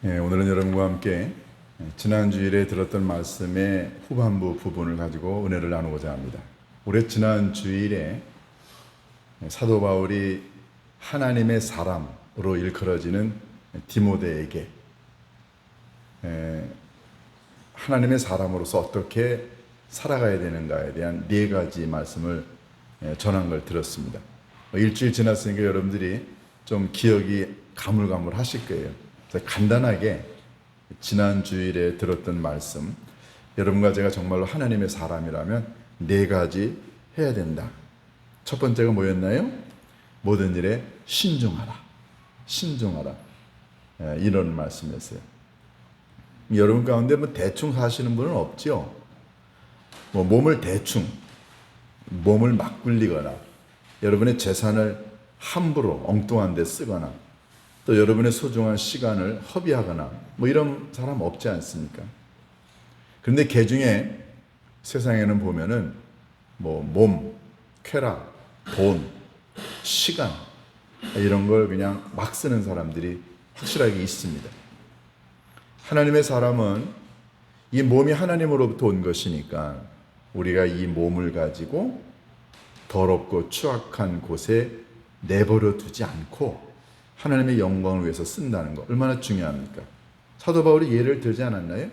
오늘은 여러분과 함께 지난 주일에 들었던 말씀의 후반부 부분을 가지고 은혜를 나누고자 합니다. 올해 지난 주일에 사도 바울이 하나님의 사람으로 일컬어지는 디모데에게 하나님의 사람으로서 어떻게 살아가야 되는가에 대한 네 가지 말씀을 전한 걸 들었습니다. 일주일 지났으니까 여러분들이 좀 기억이 가물가물하실 거예요. 그래서 간단하게 지난 주일에 들었던 말씀, 여러분과 제가 정말로 하나님의 사람이라면 네 가지 해야 된다. 첫 번째가 뭐였나요? 모든 일에 신중하라. 신중하라. 이런 말씀이었어요. 여러분 가운데 대충 사시는 분은 없죠? 몸을 막 굴리거나 여러분의 재산을 함부로 엉뚱한 데 쓰거나 또 여러분의 소중한 시간을 허비하거나 이런 사람 없지 않습니까? 그런데 개 중에 세상에는 보면은 몸, 쾌락, 돈, 시간 이런 걸 그냥 막 쓰는 사람들이 확실하게 있습니다. 하나님의 사람은 이 몸이 하나님으로부터 온 것이니까 우리가 이 몸을 가지고 더럽고 추악한 곳에 내버려 두지 않고 하나님의 영광을 위해서 쓴다는 거 얼마나 중요합니까? 사도 바울이 예를 들지 않았나요?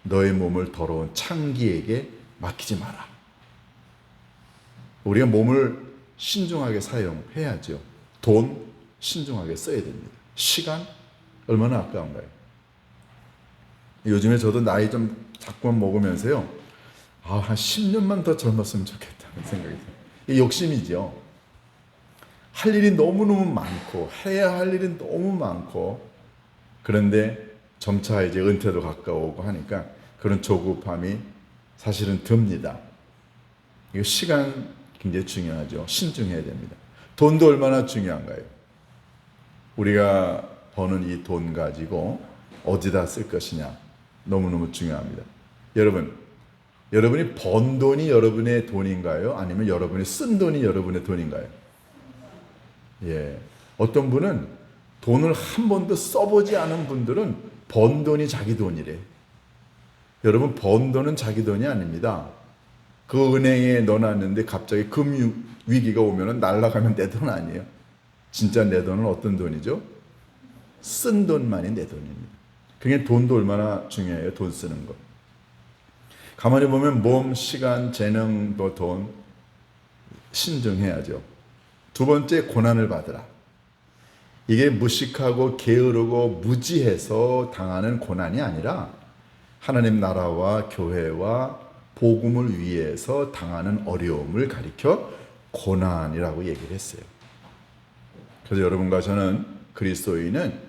너의 몸을 더러운 창기에게 맡기지 마라. 우리가 몸을 신중하게 사용해야죠. 돈 신중하게 써야 됩니다. 시간 얼마나 아까운가요? 요즘에 저도 나이 좀 자꾸만 먹으면서요. 한 10년만 더 젊었으면 좋겠다는 생각이 들어요. 이 욕심이죠. 할 일이 너무너무 많고 해야 할 일이 너무 많고 그런데 점차 이제 은퇴도 가까워오고 하니까 그런 조급함이 사실은 듭니다. 이거 시간 굉장히 중요하죠. 신중해야 됩니다. 돈도 얼마나 중요한가요? 우리가 버는 이 돈 가지고 어디다 쓸 것이냐 너무너무 중요합니다. 여러분이 번 돈이 여러분의 돈인가요? 아니면 여러분이 쓴 돈이 여러분의 돈인가요? 어떤 분은 돈을 한 번도 써보지 않은 분들은 번 돈이 자기 돈이래. 여러분, 번 돈은 자기 돈이 아닙니다. 그 은행에 넣어놨는데 갑자기 금융 위기가 오면 날아가면 내 돈 아니에요. 진짜 내 돈은 어떤 돈이죠? 쓴 돈만이 내 돈입니다. 그러니까 돈도 얼마나 중요해요. 돈 쓰는 거. 가만히 보면 몸, 시간, 재능, 돈 신중해야죠. 두 번째, 고난을 받으라. 이게 무식하고 게으르고 무지해서 당하는 고난이 아니라 하나님 나라와 교회와 복음을 위해서 당하는 어려움을 가리켜 고난이라고 얘기를 했어요. 그래서 여러분과 저는 그리스도인은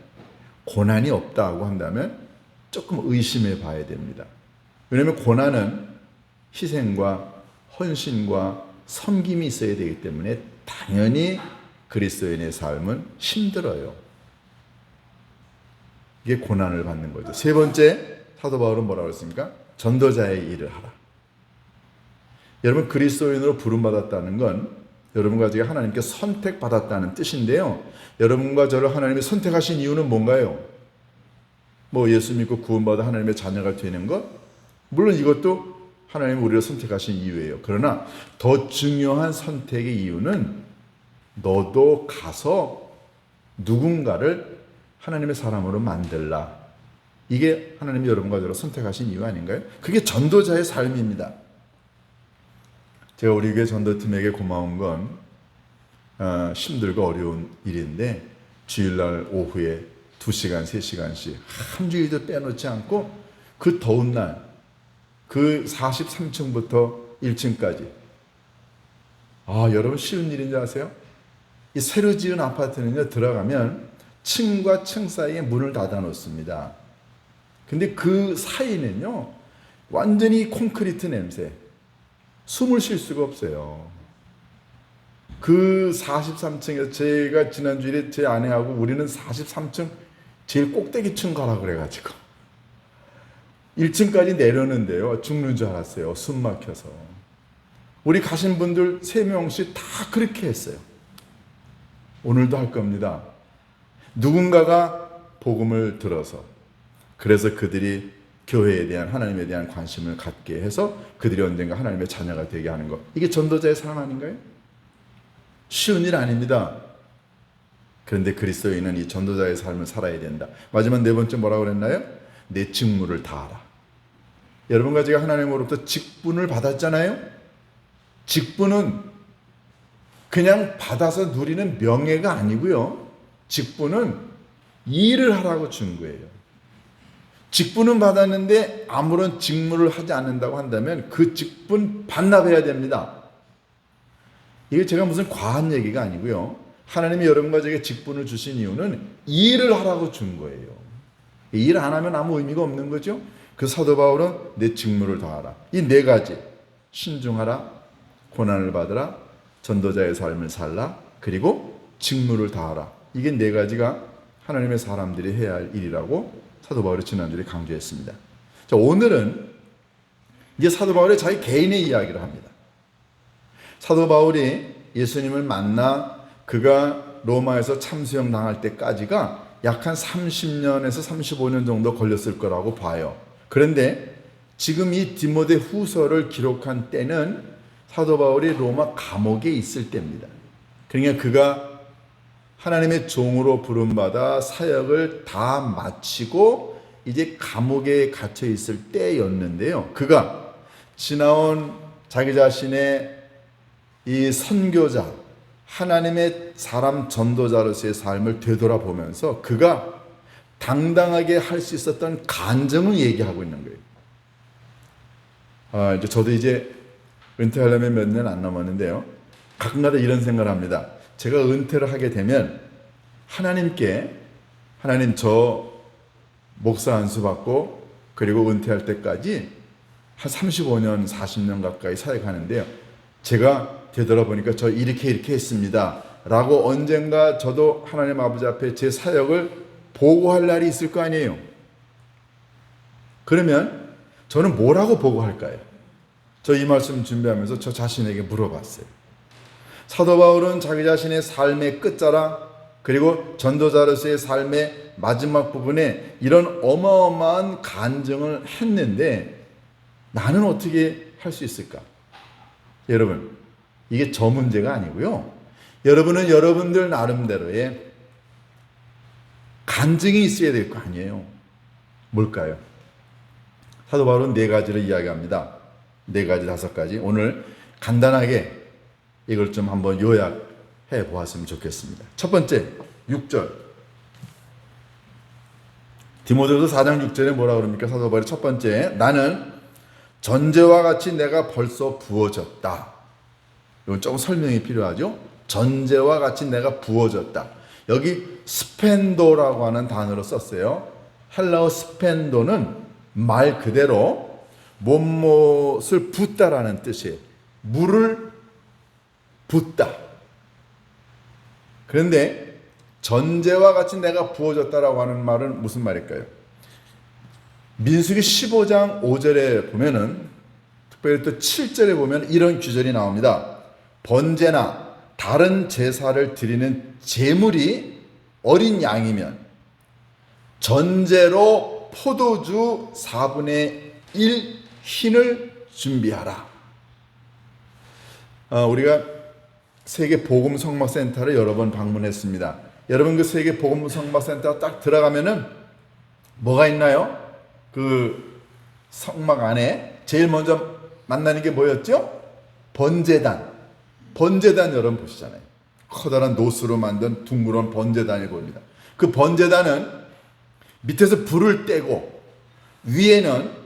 고난이 없다고 한다면 조금 의심해 봐야 됩니다. 왜냐하면 고난은 희생과 헌신과 섬김이 있어야 되기 때문에 당연히 그리스도인의 삶은 힘들어요. 이게 고난을 받는 거죠. 세 번째, 사도 바울은 뭐라고 했습니까? 전도자의 일을 하라. 여러분, 그리스도인으로 부름받았다는 건 여러분과 제가 하나님께 선택받았다는 뜻인데요. 여러분과 저를 하나님이 선택하신 이유는 뭔가요? 예수 믿고 구원받아 하나님의 자녀가 되는 것? 물론 이것도 하나님이 우리를 선택하신 이유예요. 그러나 더 중요한 선택의 이유는 너도 가서 누군가를 하나님의 사람으로 만들라. 이게 하나님이 여러분과 저를 선택하신 이유 아닌가요? 그게 전도자의 삶입니다. 제가 우리 교회 전도팀에게 고마운 건 힘들고 어려운 일인데 주일날 오후에 2시간, 3시간씩 한 주일도 빼놓지 않고 그 더운 날 그 43층부터 1층까지 여러분 쉬운 일인지 아세요? 이 새로 지은 아파트는요 들어가면 층과 층 사이에 문을 닫아 놓습니다. 근데 그 사이는요 완전히 콘크리트 냄새, 숨을 쉴 수가 없어요. 그 43층에서 제가 지난주에 제 아내하고 우리는 43층 제일 꼭대기층 가라 그래가지고 1층까지 내렸는데요. 죽는 줄 알았어요. 숨 막혀서. 우리 가신 분들 3명씩 다 그렇게 했어요. 오늘도 할 겁니다. 누군가가 복음을 들어서 그래서 그들이 교회에 대한 하나님에 대한 관심을 갖게 해서 그들이 언젠가 하나님의 자녀가 되게 하는 것. 이게 전도자의 삶 아닌가요? 쉬운 일 아닙니다. 그런데 그리스도인은 이 전도자의 삶을 살아야 된다. 마지막 네 번째 뭐라고 그랬나요? 내 직무를 다하라. 여러분과 제가 하나님으로부터 직분을 받았잖아요. 직분은 그냥 받아서 누리는 명예가 아니고요. 직분은 일을 하라고 준 거예요. 직분은 받았는데 아무런 직무를 하지 않는다고 한다면 그 직분 반납해야 됩니다. 이게 제가 무슨 과한 얘기가 아니고요. 하나님이 여러분과 제게 직분을 주신 이유는 일을 하라고 준 거예요. 일 안 하면 아무 의미가 없는 거죠. 그 사도 바울은 내 직무를 다하라. 이 네 가지. 신중하라, 고난을 받으라, 전도자의 삶을 살라, 그리고 직무를 다하라. 이게 네 가지가 하나님의 사람들이 해야 할 일이라고 사도 바울이 지난주에 강조했습니다. 자, 오늘은 이제 사도 바울이 자기 개인의 이야기를 합니다. 사도 바울이 예수님을 만나 그가 로마에서 참수형 당할 때까지가 약 한 30년에서 35년 정도 걸렸을 거라고 봐요. 그런데 지금 이 디모데 후서를 기록한 때는 사도 바울이 로마 감옥에 있을 때입니다. 그러니까 그가 하나님의 종으로 부름받아 사역을 다 마치고 이제 감옥에 갇혀 있을 때였는데요. 그가 지나온 자기 자신의 이 선교자, 하나님의 사람 전도자로서의 삶을 되돌아보면서 그가 당당하게 할 수 있었던 간증을 얘기하고 있는 거예요. 이제 저도 이제 은퇴하려면 몇 년 안 남았는데요. 가끔가다 이런 생각을 합니다. 제가 은퇴를 하게 되면 하나님께 하나님 저 목사 안수 받고 그리고 은퇴할 때까지 한 35년, 40년 가까이 사역하는데요. 제가 되돌아보니까 저 이렇게 했습니다. 라고 언젠가 저도 하나님 아버지 앞에 제 사역을 보고할 날이 있을 거 아니에요. 그러면 저는 뭐라고 보고할까요? 저 이 말씀 준비하면서 저 자신에게 물어봤어요. 사도 바울은 자기 자신의 삶의 끝자락 그리고 전도자로서의 삶의 마지막 부분에 이런 어마어마한 간증을 했는데 나는 어떻게 할 수 있을까? 여러분, 이게 저 문제가 아니고요. 여러분은 여러분들 나름대로의 간증이 있어야 될 거 아니에요. 뭘까요? 사도 바울은 네 가지를 이야기합니다. 네 가지, 다섯 가지. 오늘 간단하게 이걸 좀 한번 요약해 보았으면 좋겠습니다. 첫 번째, 6절. 디모데후서 4장 6절에 뭐라 그럽니까? 사도 바울이 첫 번째, 나는 전제와 같이 내가 벌써 부어졌다. 이건 조금 설명이 필요하죠? 전제와 같이 내가 부어졌다. 여기 스펜도라고 하는 단어로 썼어요. 헬라어 스펜도는 말 그대로 못못을 붓다라는 뜻이에요. 물을 붓다. 그런데 전제와 같이 내가 부어졌다라고 하는 말은 무슨 말일까요? 민수기 15장 5절에 보면은 특별히 또 7절에 보면 이런 규절이 나옵니다. 번제나 다른 제사를 드리는 제물이 어린 양이면 전제로 포도주 4분의 1 흰을 준비하라. 우리가 세계 복음 성막센터를 여러 번 방문했습니다. 여러분 그 세계 복음 성막센터 딱 들어가면은 뭐가 있나요? 그 성막 안에 제일 먼저 만나는 게 뭐였죠? 번제단. 번제단 여러분 보시잖아요. 커다란 노스로 만든 둥그런 번제단이 보입니다. 그 번제단은 밑에서 불을 떼고 위에는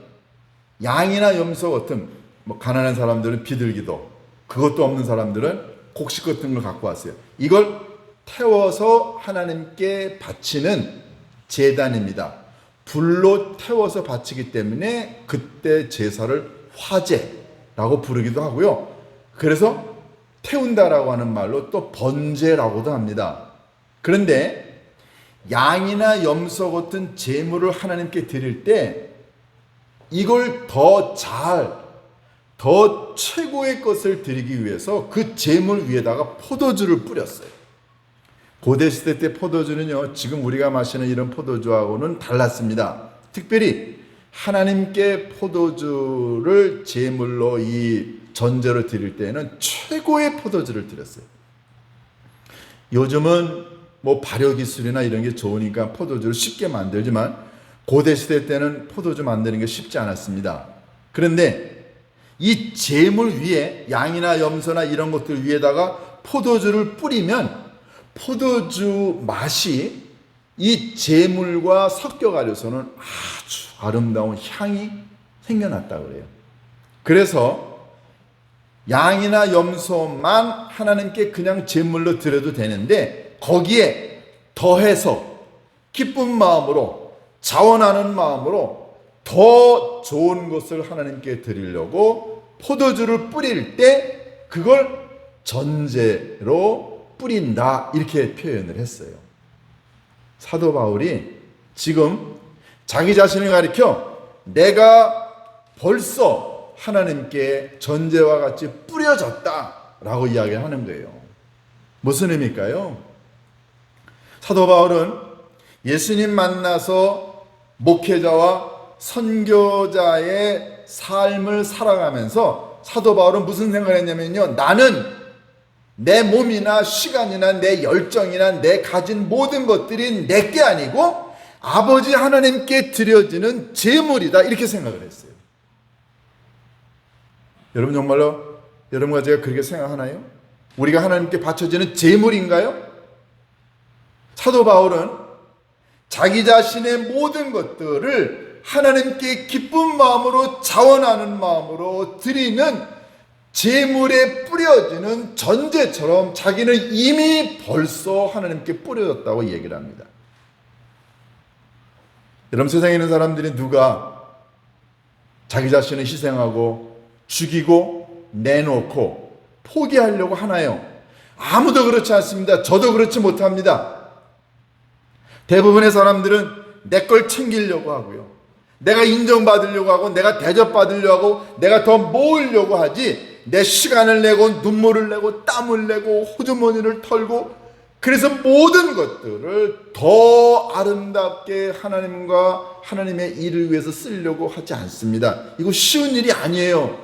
양이나 염소 같은 뭐 가난한 사람들은 비둘기도 그것도 없는 사람들은 곡식 같은 걸 갖고 왔어요. 이걸 태워서 하나님께 바치는 제단입니다. 불로 태워서 바치기 때문에 그때 제사를 화제라고 부르기도 하고요. 그래서 태운다라고 하는 말로 또 번제라고도 합니다. 그런데 양이나 염소 같은 제물을 하나님께 드릴 때 이걸 더 최고의 것을 드리기 위해서 그 제물 위에다가 포도주를 뿌렸어요. 고대시대 때 포도주는요, 지금 우리가 마시는 이런 포도주하고는 달랐습니다. 특별히 하나님께 포도주를 제물로 이 전제로 드릴 때에는 최고의 포도주를 드렸어요. 요즘은 뭐 발효기술이나 이런 게 좋으니까 포도주를 쉽게 만들지만 고대 시대 때는 포도주 만드는 게 쉽지 않았습니다. 그런데 이 제물 위에 양이나 염소나 이런 것들 위에다가 포도주를 뿌리면 포도주 맛이 이 제물과 섞여가지고서는 아주 아름다운 향이 생겨났다 그래요. 그래서 양이나 염소만 하나님께 그냥 제물로 드려도 되는데 거기에 더해서 기쁜 마음으로 자원하는 마음으로 더 좋은 것을 하나님께 드리려고 포도주를 뿌릴 때 그걸 전제로 뿌린다 이렇게 표현을 했어요. 사도 바울이 지금 자기 자신을 가리켜 내가 벌써 하나님께 전제와 같이 뿌려졌다라고 이야기하는 거예요. 무슨 의미일까요? 사도 바울은 예수님 만나서 목회자와 선교자의 삶을 살아가면서 사도 바울은 무슨 생각을 했냐면요. 나는 내 몸이나 시간이나 내 열정이나 내 가진 모든 것들이 내게 아니고 아버지 하나님께 드려지는 제물이다 이렇게 생각을 했어요. 여러분 정말로 여러분과 제가 그렇게 생각하나요? 우리가 하나님께 바쳐지는 제물인가요? 사도 바울은 자기 자신의 모든 것들을 하나님께 기쁜 마음으로 자원하는 마음으로 드리는 제물에 뿌려지는 전제처럼 자기는 이미 벌써 하나님께 뿌려졌다고 얘기를 합니다. 여러분 세상에 있는 사람들이 누가 자기 자신을 희생하고 죽이고 내놓고 포기하려고 하나요? 아무도 그렇지 않습니다. 저도 그렇지 못합니다. 대부분의 사람들은 내 걸 챙기려고 하고요. 내가 인정받으려고 하고 내가 대접받으려고 하고 내가 더 모으려고 하지 내 시간을 내고 눈물을 내고 땀을 내고 호주머니를 털고 그래서 모든 것들을 더 아름답게 하나님과 하나님의 일을 위해서 쓰려고 하지 않습니다. 이거 쉬운 일이 아니에요.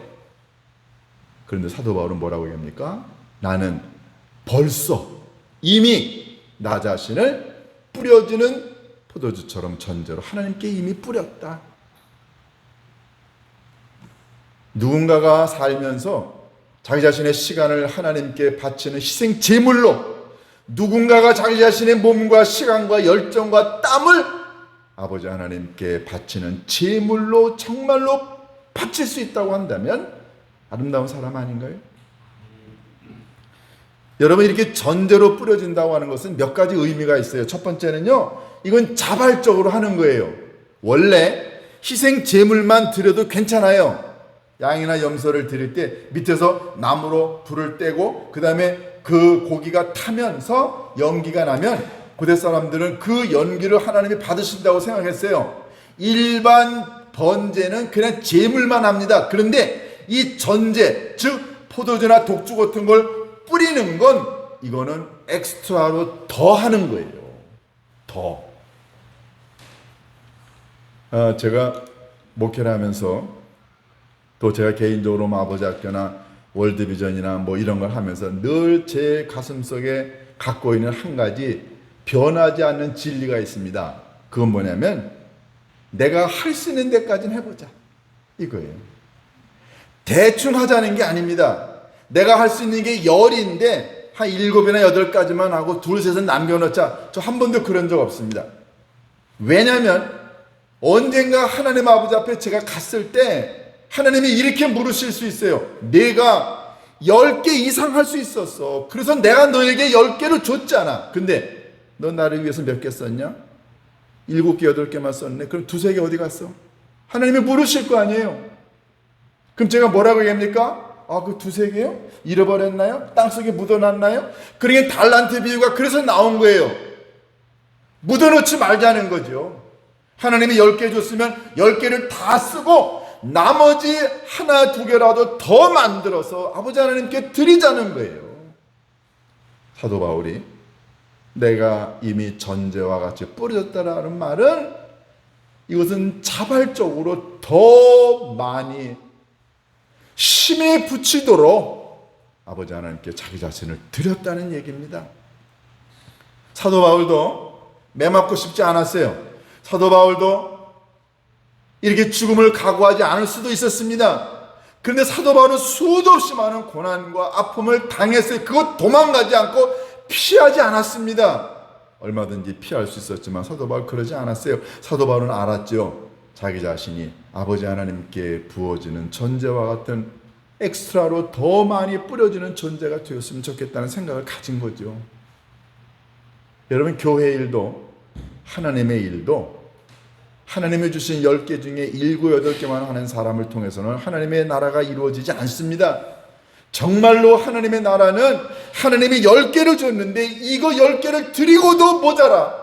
그런데 사도 바울은 뭐라고 얘기합니까? 나는 벌써 이미 나 자신을 뿌려지는 포도주처럼 전제로 하나님께 이미 뿌렸다. 누군가가 살면서 자기 자신의 시간을 하나님께 바치는 희생 제물로 누군가가 자기 자신의 몸과 시간과 열정과 땀을 아버지 하나님께 바치는 제물로 정말로 바칠 수 있다고 한다면 아름다운 사람 아닌가요? 여러분 이렇게 전제로 뿌려진다고 하는 것은 몇 가지 의미가 있어요. 첫 번째는요. 이건 자발적으로 하는 거예요. 원래 희생 제물만 드려도 괜찮아요. 양이나 염소를 드릴 때 밑에서 나무로 불을 떼고 그 다음에 그 고기가 타면서 연기가 나면 고대 사람들은 그 연기를 하나님이 받으신다고 생각했어요. 일반 번제는 그냥 제물만 합니다. 그런데 이 전제 즉 포도주나 독주 같은 걸 뿌리는 건 이거는 엑스트라로 더 하는 거예요. 더. 제가 목회를 하면서 또 제가 개인적으로 아버지 학교나 월드비전이나 뭐 이런 걸 하면서 늘 제 가슴속에 갖고 있는 한 가지 변하지 않는 진리가 있습니다. 그건 뭐냐면 내가 할 수 있는 데까지는 해보자 이거예요. 대충 하자는 게 아닙니다. 내가 할 수 있는 게 10인데 한 7이나 8가지만 하고 둘 셋은 남겨놓자. 저 한 번도 그런 적 없습니다. 왜냐하면 언젠가 하나님 아버지 앞에 제가 갔을 때 하나님이 이렇게 물으실 수 있어요. 내가 10개 이상 할 수 있었어. 그래서 내가 너에게 10개를 줬잖아. 근데 너 나를 위해서 몇 개 썼냐? 7개, 8개만 썼네. 그럼 2, 3개 어디 갔어? 하나님이 물으실 거 아니에요. 그럼 제가 뭐라고 얘기합니까? 그 2, 3개요? 잃어버렸나요? 땅속에 묻어놨나요? 그러니까 달란트 비유가 그래서 나온 거예요. 묻어놓지 말자는 거죠. 하나님이 10개 줬으면 10개를 다 쓰고 나머지 1, 2개라도 더 만들어서 아버지 하나님께 드리자는 거예요. 사도 바울이 내가 이미 전제와 같이 뿌려졌다라는 말은 이것은 자발적으로 더 많이 힘에 붙이도록 아버지 하나님께 자기 자신을 드렸다는 얘기입니다. 사도 바울도 매 맞고 싶지 않았어요. 사도 바울도 이렇게 죽음을 각오하지 않을 수도 있었습니다. 그런데 사도 바울은 수도 없이 많은 고난과 아픔을 당했어요. 그것 도망가지 않고 피하지 않았습니다. 얼마든지 피할 수 있었지만 사도 바울 그러지 않았어요. 사도 바울은 알았죠. 자기 자신이 아버지 하나님께 부어지는 전제와 같은 엑스트라로 더 많이 뿌려지는 존재가 되었으면 좋겠다는 생각을 가진 거죠. 여러분, 교회 일도 하나님의 일도 하나님이 주신 10개 중에 7, 8개만 하는 사람을 통해서는 하나님의 나라가 이루어지지 않습니다. 정말로 하나님의 나라는 하나님이 10개를 줬는데 이거 10개를 드리고도 모자라,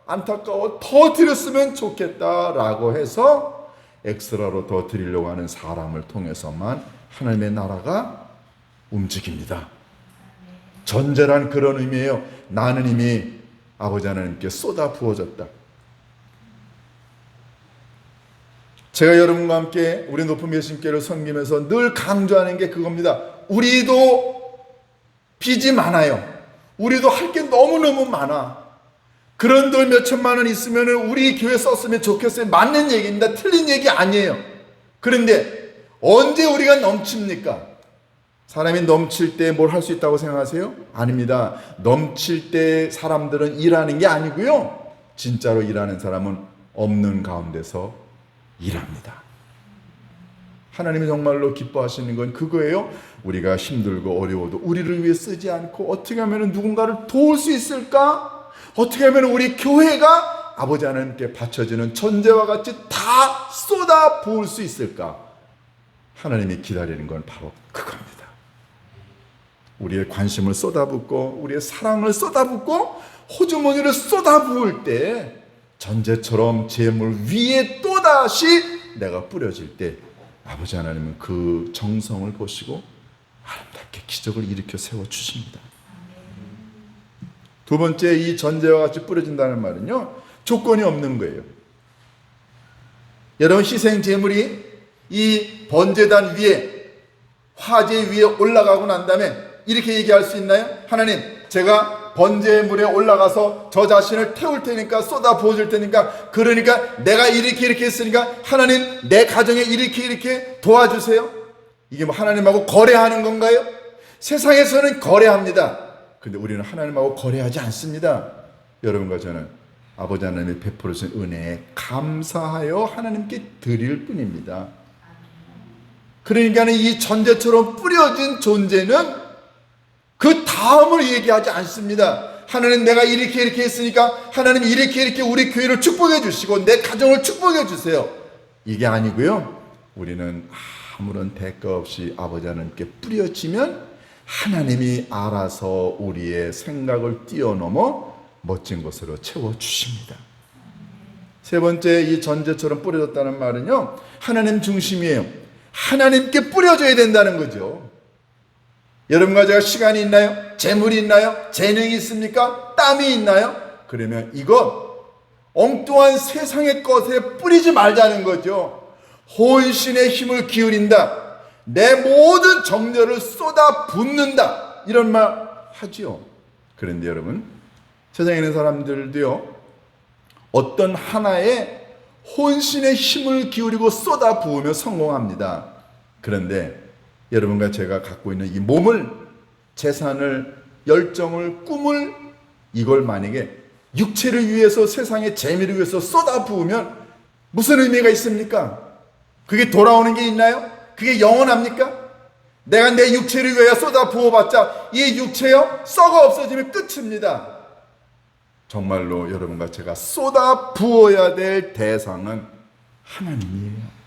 안타까워, 더 드렸으면 좋겠다라고 해서 엑스트라로 더 드리려고 하는 사람을 통해서만 하나님의 나라가 움직입니다. 전제란 그런 의미예요. 나는 이미 아버지 하나님께 쏟아 부어졌다. 제가 여러분과 함께 우리 높은 예수님께를 섬기면서 늘 강조하는 게 그겁니다. 우리도 빚이 많아요. 우리도 할 게 너무너무 많아. 그런 돈 몇 천만 원 있으면 우리 교회 썼으면 좋겠어요. 맞는 얘기입니다. 틀린 얘기 아니에요. 그런데 언제 우리가 넘칩니까? 사람이 넘칠 때 뭘 할 수 있다고 생각하세요? 아닙니다. 넘칠 때 사람들은 일하는 게 아니고요. 진짜로 일하는 사람은 없는 가운데서 일합니다. 하나님이 정말로 기뻐하시는 건 그거예요. 우리가 힘들고 어려워도 우리를 위해 쓰지 않고 어떻게 하면 누군가를 도울 수 있을까? 어떻게 하면 우리 교회가 아버지 하나님께 바쳐지는 전제와 같이 다 쏟아 부을 수 있을까? 하나님이 기다리는 건 바로 그겁니다. 우리의 관심을 쏟아붓고 우리의 사랑을 쏟아붓고 호주머니를 쏟아부을 때 전제처럼 재물 위에 또다시 내가 뿌려질 때 아버지 하나님은 그 정성을 보시고 아름답게 기적을 일으켜 세워주십니다. 두 번째, 이 전제와 같이 뿌려진다는 말은요, 조건이 없는 거예요. 여러분, 희생 제물이 이 번제단 위에, 화제 위에 올라가고 난 다음에 이렇게 얘기할 수 있나요? 하나님, 제가 번제물에 올라가서 저 자신을 태울 테니까, 쏟아 부어줄 테니까, 그러니까 내가 이렇게 했으니까 하나님 내 가정에 이렇게 도와주세요. 이게 뭐 하나님하고 거래하는 건가요? 세상에서는 거래합니다. 근데 우리는 하나님하고 거래하지 않습니다. 여러분과 저는 아버지 하나님이 베풀어 주신 은혜에 감사하여 하나님께 드릴 뿐입니다. 그러니까 이 전제처럼 뿌려진 존재는 그 다음을 얘기하지 않습니다. 하나님, 내가 이렇게 했으니까 하나님 이렇게 우리 교회를 축복해 주시고 내 가정을 축복해 주세요. 이게 아니고요. 우리는 아무런 대가 없이 아버지 하나님께 뿌려지면 하나님이 알아서 우리의 생각을 뛰어넘어 멋진 것으로 채워주십니다. 세 번째, 이 전제처럼 뿌려졌다는 말은요, 하나님 중심이에요. 하나님께 뿌려져야 된다는 거죠. 여러분과 제가 시간이 있나요? 재물이 있나요? 재능이 있습니까? 땀이 있나요? 그러면 이것 엉뚱한 세상의 것에 뿌리지 말자는 거죠. 혼신의 힘을 기울인다. 내 모든 정열을 쏟아 붓는다. 이런 말 하지요. 그런데 여러분, 세상에 있는 사람들도요, 어떤 하나에 혼신의 힘을 기울이고 쏟아 부으며 성공합니다. 그런데 여러분과 제가 갖고 있는 이 몸을, 재산을, 열정을, 꿈을, 이걸 만약에 육체를 위해서, 세상의 재미를 위해서 쏟아 부으면 무슨 의미가 있습니까? 그게 돌아오는 게 있나요? 그게 영원합니까? 내가 내 육체를 위하여 쏟아 부어봤자 이 육체요, 썩어 없어지면 끝입니다. 정말로 여러분과 제가 쏟아 부어야 될 대상은 하나님이에요.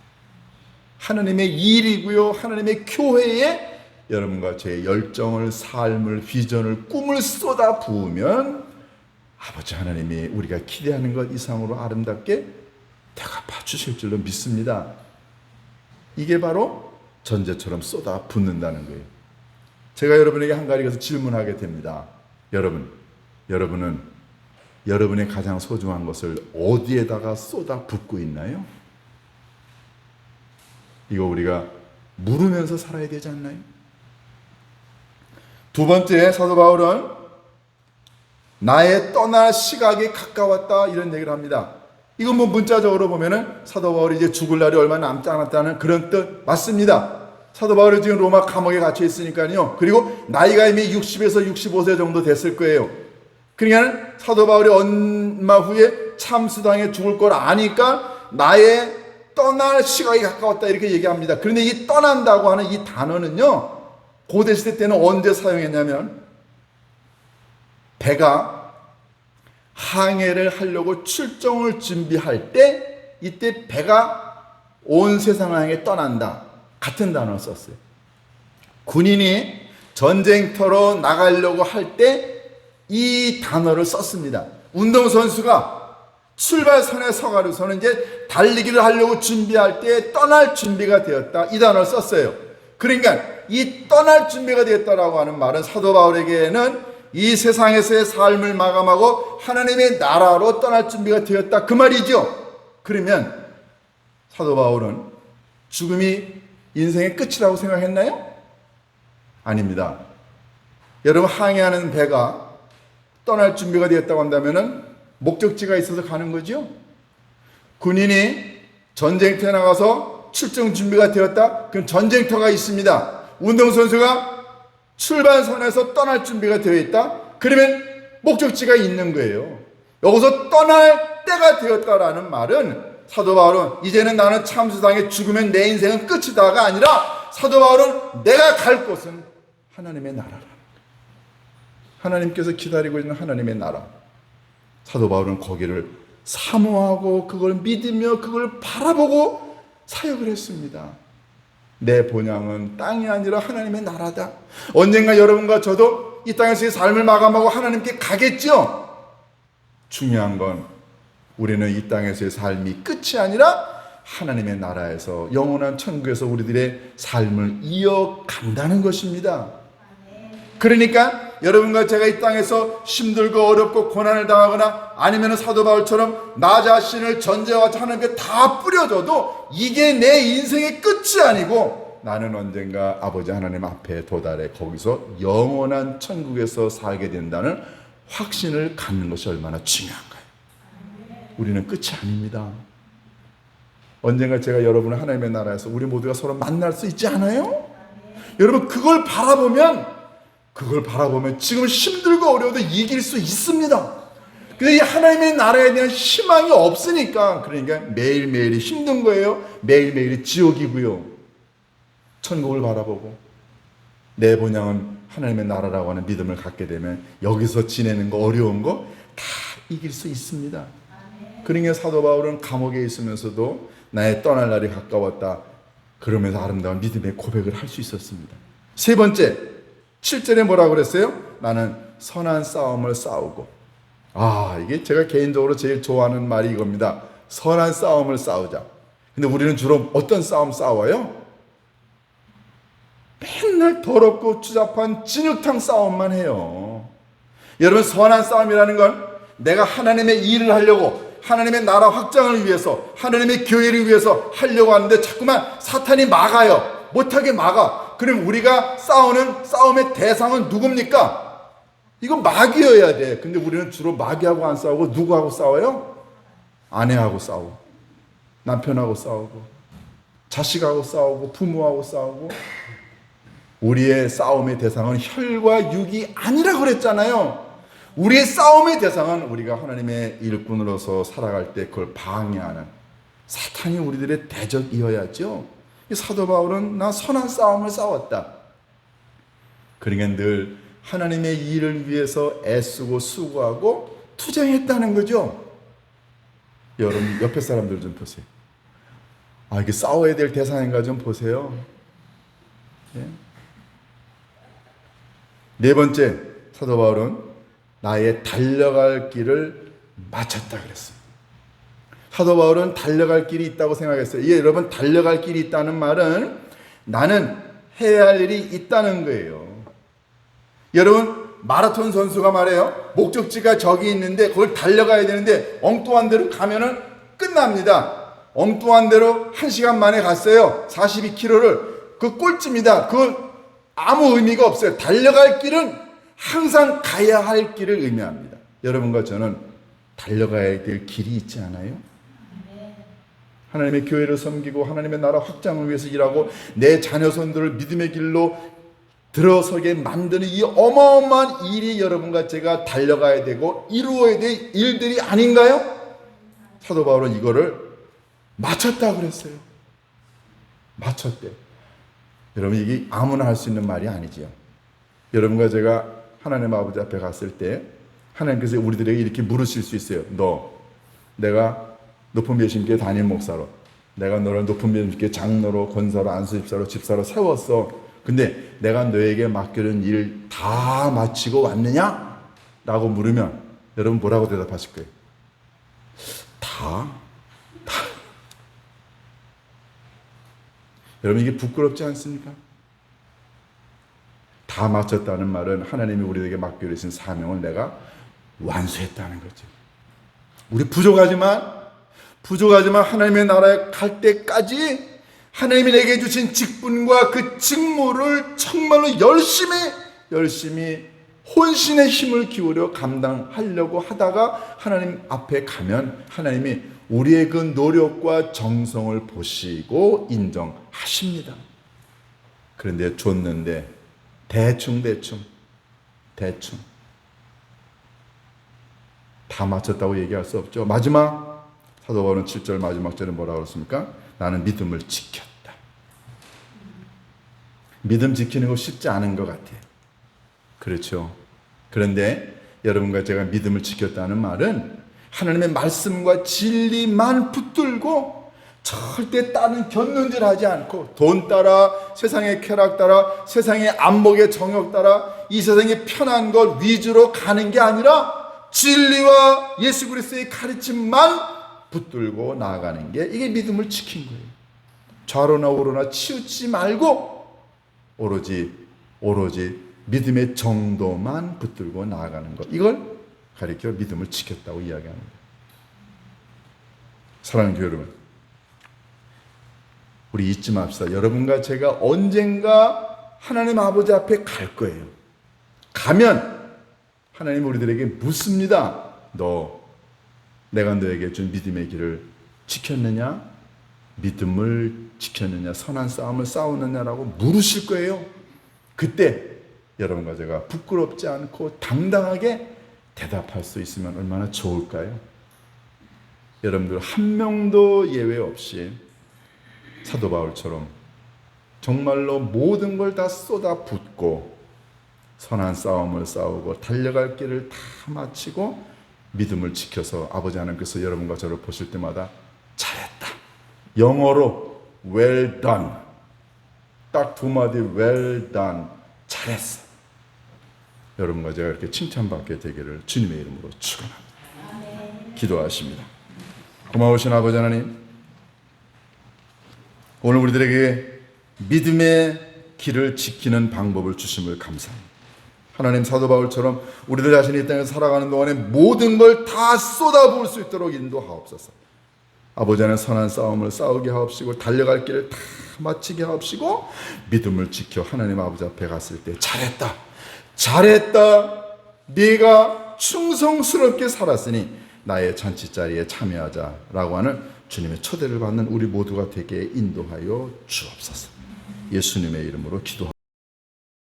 하나님의 일이고요, 하나님의 교회에 여러분과 제 열정을, 삶을, 비전을, 꿈을 쏟아 부으면 아버지 하나님이 우리가 기대하는 것 이상으로 아름답게 대갚아 주실 줄로 믿습니다. 이게 바로 전제처럼 쏟아 붓는다는 거예요. 제가 여러분에게 한 가지 질문하게 됩니다. 여러분은 여러분의 가장 소중한 것을 어디에다가 쏟아 붓고 있나요? 이거 우리가 물으면서 살아야 되지 않나요? 두 번째, 사도 바울은 나의 떠날 시각이 가까웠다 이런 얘기를 합니다. 이건 뭐 문자적으로 보면은 사도 바울이 이제 죽을 날이 얼마 남지 않았다는 그런 뜻 맞습니다. 사도 바울이 지금 로마 감옥에 갇혀 있으니까요. 그리고 나이가 이미 60에서 65세 정도 됐을 거예요. 그러니까 사도 바울이 얼마 후에 참수당에 죽을 걸 아니까 나의 떠날 시각이 가까웠다 이렇게 얘기합니다. 그런데 이 떠난다고 하는 이 단어는요, 고대시대 때는 언제 사용했냐면 배가 항해를 하려고 출정을 준비할 때 이때 배가 온 세상을 향해 떠난다 같은 단어를 썼어요. 군인이 전쟁터로 나가려고 할 때 이 단어를 썼습니다. 운동선수가 출발선에 서가지고서는 이제 달리기를 하려고 준비할 때 떠날 준비가 되었다 이 단어를 썼어요. 그러니까 이 떠날 준비가 되었다라고 하는 말은 사도 바울에게는 이 세상에서의 삶을 마감하고 하나님의 나라로 떠날 준비가 되었다 그 말이죠. 그러면 사도 바울은 죽음이 인생의 끝이라고 생각했나요? 아닙니다. 여러분, 항해하는 배가 떠날 준비가 되었다고 한다면 목적지가 있어서 가는 거죠. 군인이 전쟁터에 나가서 출정 준비가 되었다. 그럼 전쟁터가 있습니다. 운동선수가 출발선에서 떠날 준비가 되어 있다. 그러면 목적지가 있는 거예요. 여기서 떠날 때가 되었다라는 말은 사도 바울은 이제는 나는 참수당에 죽으면 내 인생은 끝이다가 아니라 사도 바울은 내가 갈 곳은 하나님의 나라라. 하나님께서 기다리고 있는 하나님의 나라. 사도 바울은 거기를 사모하고 그걸 믿으며 그걸 바라보고 사역을 했습니다. 내 본향은 땅이 아니라 하나님의 나라다. 언젠가 여러분과 저도 이 땅에서의 삶을 마감하고 하나님께 가겠죠. 중요한 건 우리는 이 땅에서의 삶이 끝이 아니라 하나님의 나라에서 영원한 천국에서 우리들의 삶을 이어간다는 것입니다. 그러니까 여러분과 제가 이 땅에서 힘들고 어렵고 고난을 당하거나 아니면 사도 바울처럼 나 자신을 전제와 하나님께 다 뿌려줘도 이게 내 인생의 끝이 아니고 나는 언젠가 아버지 하나님 앞에 도달해 거기서 영원한 천국에서 살게 된다는 확신을 갖는 것이 얼마나 중요한가요? 우리는 끝이 아닙니다. 언젠가 제가 여러분을 하나님의 나라에서 우리 모두가 서로 만날 수 있지 않아요? 여러분, 그걸 바라보면 지금 힘들고 어려워도 이길 수 있습니다. 근데 이 하나님의 나라에 대한 희망이 없으니까 그러니까 매일매일이 힘든 거예요. 매일매일이 지옥이고요. 천국을 바라보고 내 본향은 하나님의 나라라고 하는 믿음을 갖게 되면 여기서 지내는 거 어려운 거 다 이길 수 있습니다. 그러니까 사도 바울은 감옥에 있으면서도 나의 떠날 날이 가까웠다 그러면서 아름다운 믿음의 고백을 할 수 있었습니다. 세 번째, 7절에 뭐라고 그랬어요? 나는 선한 싸움을 싸우고. 이게 제가 개인적으로 제일 좋아하는 말이 이겁니다. 선한 싸움을 싸우자. 근데 우리는 주로 어떤 싸움 싸워요? 맨날 더럽고 추잡한 진흙탕 싸움만 해요. 여러분, 선한 싸움이라는 건 내가 하나님의 일을 하려고 하나님의 나라 확장을 위해서 하나님의 교회를 위해서 하려고 하는데 자꾸만 사탄이 막아요. 못하게 막아. 그럼 우리가 싸우는 싸움의 대상은 누굽니까? 이건 마귀여야 돼. 근데 우리는 주로 마귀하고 안 싸우고 누구하고 싸워요? 아내하고 싸우고 남편하고 싸우고 자식하고 싸우고 부모하고 싸우고. 우리의 싸움의 대상은 혈과 육이 아니라 그랬잖아요. 우리의 싸움의 대상은 우리가 하나님의 일꾼으로서 살아갈 때 그걸 방해하는 사탄이 우리들의 대적이어야죠. 사도 바울은 나 선한 싸움을 싸웠다. 그러니까 늘 하나님의 일을 위해서 애쓰고 수고하고 투쟁했다는 거죠. 여러분 옆에 사람들 좀 보세요. 이게 싸워야 될 대상인가 좀 보세요. 네 번째, 사도 바울은 나의 달려갈 길을 마쳤다 그랬어요. 사도 바울은 달려갈 길이 있다고 생각했어요. 여러분, 달려갈 길이 있다는 말은 나는 해야 할 일이 있다는 거예요. 여러분, 마라톤 선수가 말해요. 목적지가 저기 있는데 그걸 달려가야 되는데 엉뚱한 데로 가면은 끝납니다. 엉뚱한 데로 1시간 만에 갔어요. 42km를. 그 꼴찌입니다. 그 아무 의미가 없어요. 달려갈 길은 항상 가야 할 길을 의미합니다. 여러분과 저는 달려가야 될 길이 있지 않아요? 하나님의 교회를 섬기고 하나님의 나라 확장을 위해서 일하고 내 자녀손들을 믿음의 길로 들어서게 만드는 이 어마어마한 일이 여러분과 제가 달려가야 되고 이루어야 될 일들이 아닌가요? 사도 바울은 이거를 마쳤다 그랬어요. 마쳤대. 여러분 이게 아무나 할 수 있는 말이 아니지요. 여러분과 제가 하나님 아버지 앞에 갔을 때 하나님께서 우리들에게 이렇게 물으실 수 있어요. 내가 높은 배심교회 담임 목사로, 내가 너를 높은 배심교회 장로로, 권사로, 안수집사로, 집사로 세웠어. 근데 내가 너에게 맡겨준 일 다 마치고 왔느냐? 라고 물으면 여러분 뭐라고 대답하실 거예요? 다. 여러분 이게 부끄럽지 않습니까? 다 마쳤다는 말은 하나님이 우리에게 맡겨주신 사명을 내가 완수했다는 거죠. 우리 부족하지만 하나님의 나라에 갈 때까지 하나님이 내게 주신 직분과 그 직무를 정말로 열심히 혼신의 힘을 기울여 감당하려고 하다가 하나님 앞에 가면 하나님이 우리의 그 노력과 정성을 보시고 인정하십니다. 그런데 줬는데 대충 다 마쳤다고 얘기할 수 없죠. 마지막 사도 바울은 7절 마지막 절에 뭐라고 그랬습니까? 나는 믿음을 지켰다. 믿음 지키는 거 쉽지 않은 것 같아요. 그렇죠. 그런데 여러분과 제가 믿음을 지켰다는 말은 하나님의 말씀과 진리만 붙들고 절대 다른 견눈질하지 않고 돈 따라, 세상의 쾌락 따라, 세상의 안목의 정욕 따라 이 세상의 편한 것 위주로 가는 게 아니라 진리와 예수 그리스도의 가르침만 붙들고 나아가는 게 이게 믿음을 지킨 거예요. 좌로나 우로나 치우치지 말고 오로지 믿음의 정도만 붙들고 나아가는 것. 이걸 가리켜 믿음을 지켰다고 이야기합니다. 사랑하는 교회 여러분, 우리 잊지 맙시다. 여러분과 제가 언젠가 하나님 아버지 앞에 갈 거예요. 가면 하나님 우리들에게 묻습니다. 내가 너에게 준 믿음의 길을 지켰느냐? 믿음을 지켰느냐? 선한 싸움을 싸우느냐라고 물으실 거예요. 그때 여러분과 제가 부끄럽지 않고 당당하게 대답할 수 있으면 얼마나 좋을까요? 여러분들 한 명도 예외 없이 사도 바울처럼 정말로 모든 걸 다 쏟아붓고 선한 싸움을 싸우고 달려갈 길을 다 마치고 믿음을 지켜서 아버지 하나님께서 여러분과 저를 보실 때마다 잘했다. 영어로 well done. 딱 두 마디 well done. 잘했어. 여러분과 제가 이렇게 칭찬받게 되기를 주님의 이름으로 축원합니다. 기도하십니다. 고마우신 아버지 하나님, 오늘 우리들에게 믿음의 길을 지키는 방법을 주심을 감사합니다. 하나님, 사도 바울처럼 우리들 자신이 이 땅에서 살아가는 동안에 모든 걸 다 쏟아부을 수 있도록 인도하옵소서. 아버지 하나님, 선한 싸움을 싸우게 하옵시고 달려갈 길을 다 마치게 하옵시고 믿음을 지켜 하나님 아버지 앞에 갔을 때 잘했다 네가 충성스럽게 살았으니 나의 잔치자리에 참여하자라고 하는 주님의 초대를 받는 우리 모두가 되게 인도하여 주옵소서. 예수님의 이름으로 기도합니다.